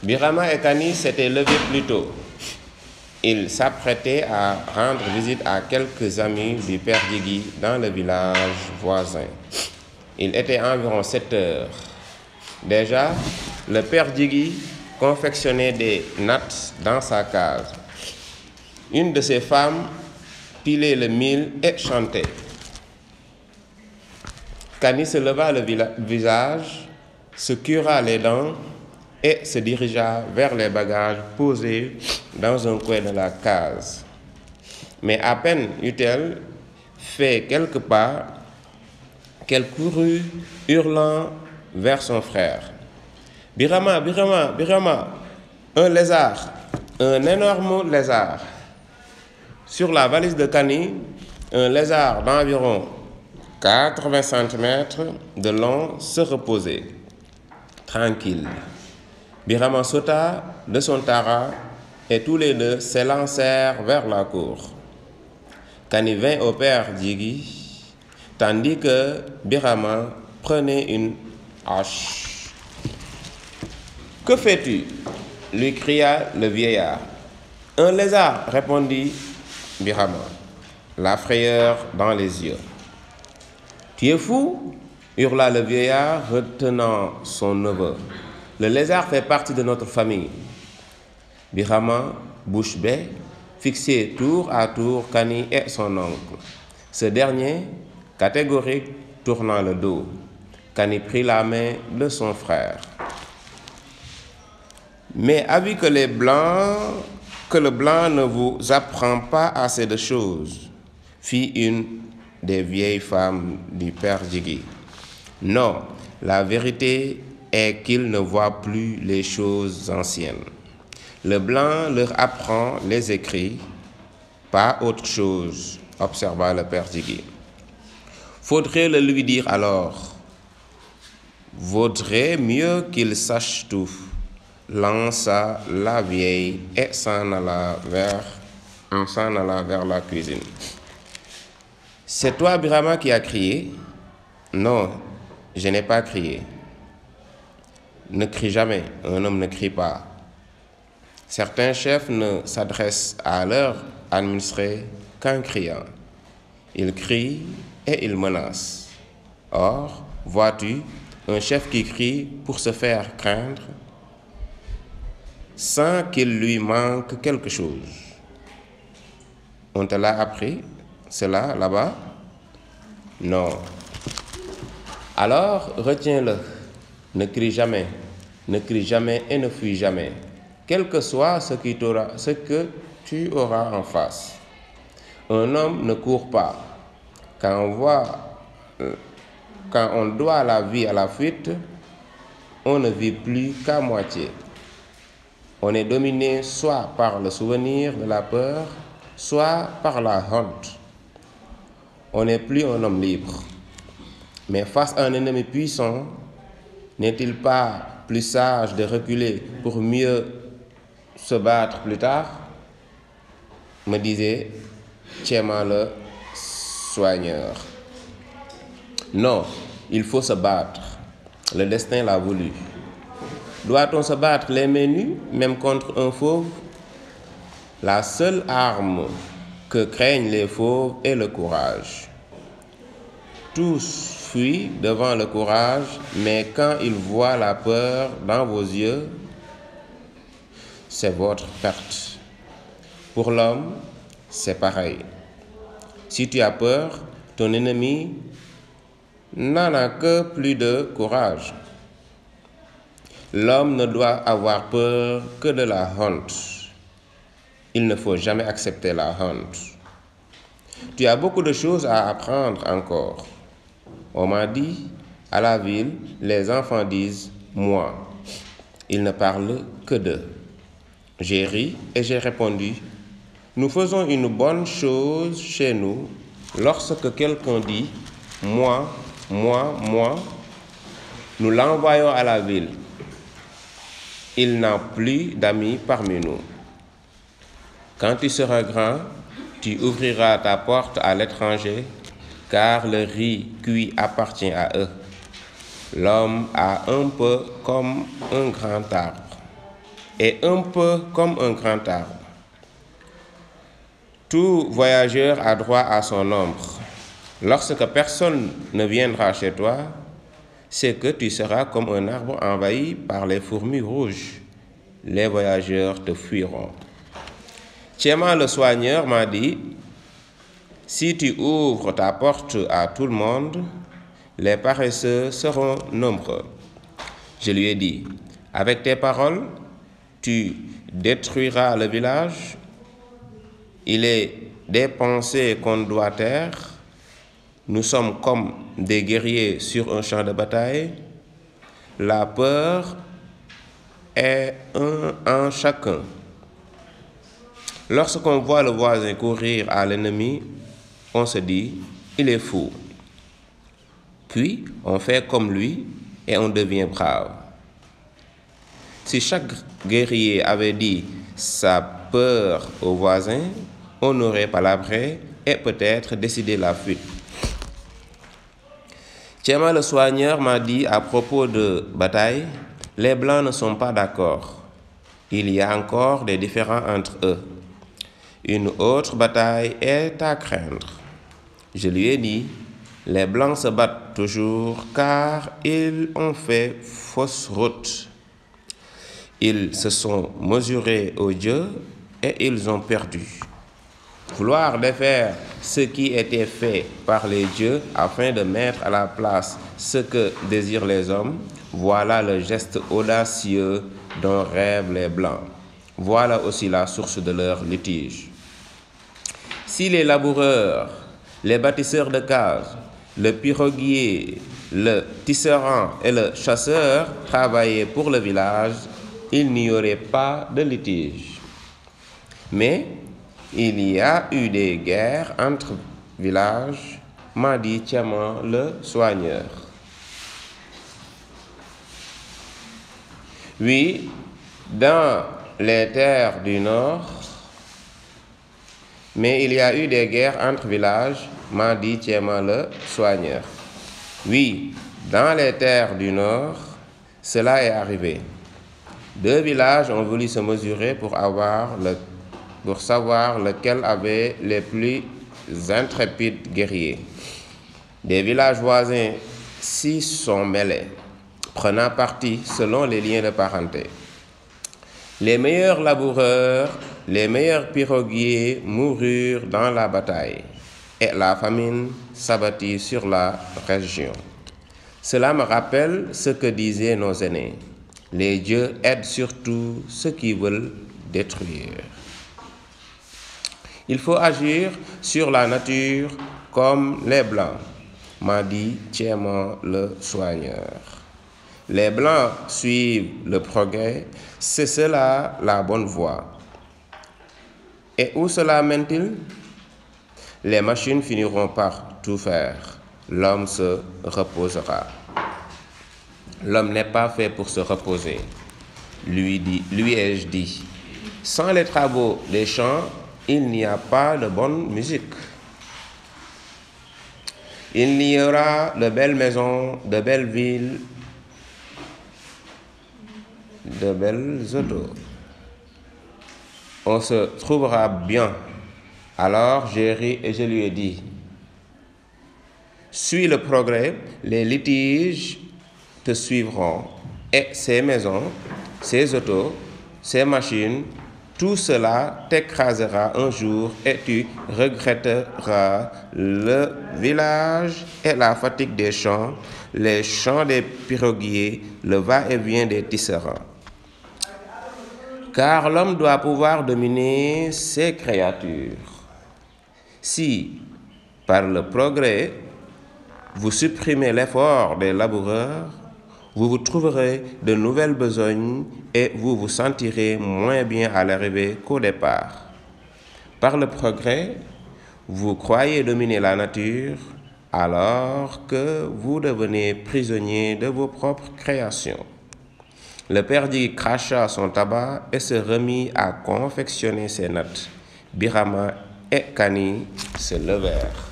Birama et Kani s'étaient levés plus tôt. Ils s'apprêtaient à rendre visite à quelques amis du père Djigui dans le village voisin. Il était environ 7 heures. Déjà, le père Djigui confectionnait des nattes dans sa case. Une de ses femmes pilait le mil et chantait. Kani se leva le visage, se cura les dents et se dirigea vers les bagages posés dans un coin de la case. Mais à peine eut-elle fait quelques pas qu'elle courut hurlant vers son frère. « Birama, Birama, Birama, un lézard, un énorme lézard. » Sur la valise de Kani, un lézard d'environ 80 cm de long se reposait, tranquille. Birama sauta de son tara et tous les deux s'élancèrent vers la cour. Kani vint au père Djigui, tandis que Birama prenait une hache. « Que fais-tu » lui cria le vieillard. « Un lézard » répondit Birama, la frayeur dans les yeux. « Tu es fou » hurla le vieillard, retenant son neveu. « Le lézard fait partie de notre famille. » Birama, bouche bée, fixait tour à tour Kani et son oncle. Ce dernier, catégorique, tournant le dos. Kani prit la main de son frère. « Mais avis que le blanc ne vous apprend pas assez de choses, fit une des vieilles femmes du père Djigui. Non, la vérité est qu'ils ne voient plus les choses anciennes. Le blanc leur apprend les écrits, pas autre chose, observa le père Djigui. Faudrait le lui dire alors. Vaudrait mieux qu'il sache tout, lança la vieille et s'en alla vers la cuisine. C'est toi, Birama, qui as crié? Non, je n'ai pas crié. Ne crie jamais, un homme ne crie pas. Certains chefs ne s'adressent à leurs administrés qu'en criant. Ils crient et ils menacent. Or, vois-tu, un chef qui crie pour se faire craindre, sans qu'il lui manque quelque chose. On te l'a appris, cela, là-bas? Non. Alors, retiens-le. Ne crie jamais et ne fuis jamais, quel que soit ce que tu auras en face. Un homme ne court pas. Quand on doit la vie à la fuite, on ne vit plus qu'à moitié. On est dominé soit par le souvenir de la peur, soit par la honte. On n'est plus un homme libre. Mais face à un ennemi puissant, n'est-il pas plus sage de reculer pour mieux se battre plus tard? Me disait Tchema le soigneur. Non, il faut se battre. Le destin l'a voulu. Doit-on se battre les mains nues, même contre un fauve? La seule arme que craignent les fauves est le courage. Tous fuient devant le courage, mais quand ils voient la peur dans vos yeux, c'est votre perte. Pour l'homme, c'est pareil. Si tu as peur, ton ennemi n'en a que plus de courage. L'homme ne doit avoir peur que de la honte. Il ne faut jamais accepter la honte. Tu as beaucoup de choses à apprendre encore. On m'a dit, à la ville, les enfants disent « moi ». Ils ne parlent que d'eux. J'ai ri et j'ai répondu « Nous faisons une bonne chose chez nous lorsque quelqu'un dit « moi, moi, moi ». Nous l'envoyons à la ville. Il n'a plus d'amis parmi nous. Quand tu seras grand, tu ouvriras ta porte à l'étranger, car le riz cuit appartient à eux. L'homme a un peu comme un grand arbre. est un peu comme un grand arbre. Tout voyageur a droit à son ombre. Lorsque personne ne viendra chez toi, c'est que tu seras comme un arbre envahi par les fourmis rouges. Les voyageurs te fuiront. Tchéma le soigneur m'a dit, si tu ouvres ta porte à tout le monde, les paresseux seront nombreux. Je lui ai dit, avec tes paroles, tu détruiras le village. Il est des pensées qu'on doit taire. Nous sommes comme des guerriers sur un champ de bataille. La peur est en chacun. Lorsqu'on voit le voisin courir à l'ennemi, on se dit, il est fou. Puis, on fait comme lui et on devient brave. Si chaque guerrier avait dit sa peur au voisin, on aurait palabré et peut-être décidé la fuite. Tchéma le soigneur m'a dit à propos de bataille, les Blancs ne sont pas d'accord. Il y a encore des différends entre eux. Une autre bataille est à craindre. Je lui ai dit, les Blancs se battent toujours car ils ont fait fausse route. Ils se sont mesurés aux dieux et ils ont perdu. Vouloir défaire ce qui était fait par les dieux afin de mettre à la place ce que désirent les hommes, voilà le geste audacieux dont rêvent les Blancs. Voilà aussi la source de leur litige. Si les laboureurs, les bâtisseurs de cases, le piroguier, le tisserand et le chasseur travaillaient pour le village, il n'y aurait pas de litige. Mais il y a eu des guerres entre villages, m'a dit Tchéma le soigneur. Oui, dans les terres du Nord, mais il y a eu des guerres entre villages, m'a dit Tchéma le soigneur. Oui, dans les terres du Nord, cela est arrivé. 2 villages ont voulu se mesurer pour savoir lequel avait les plus intrépides guerriers. Des villages voisins s'y sont mêlés, prenant parti selon les liens de parenté. Les meilleurs laboureurs, les meilleurs piroguiers moururent dans la bataille, et la famine s'abattit sur la région. Cela me rappelle ce que disaient nos aînés. Les dieux aident surtout ceux qui veulent détruire. Il faut agir sur la nature comme les Blancs, m'a dit Tchéma le soigneur. Les Blancs suivent le progrès, c'est cela la bonne voie. Et où cela mène-t-il? Les machines finiront par tout faire. L'homme se reposera. L'homme n'est pas fait pour se reposer. Lui ai-je dit. Sans les travaux des champs, il n'y a pas de bonne musique. Il n'y aura de belles maisons, de belles villes, de belles autos. On se trouvera bien. Alors j'ai ri et je lui ai dit, suis le progrès, les litiges te suivront, et ces maisons, ces autos, ces machines, tout cela t'écrasera un jour et tu regretteras le village et la fatigue des champs, les chants des piroguiers, le va-et-vient des tisserands. Car l'homme doit pouvoir dominer ses créatures. Si, par le progrès, vous supprimez l'effort des laboureurs, vous vous trouverez de nouvelles besognes et vous vous sentirez moins bien à l'arrivée qu'au départ. Par le progrès, vous croyez dominer la nature alors que vous devenez prisonnier de vos propres créations. Le perdit cracha son tabac et se remit à confectionner ses nattes. Birama et Kani se levèrent.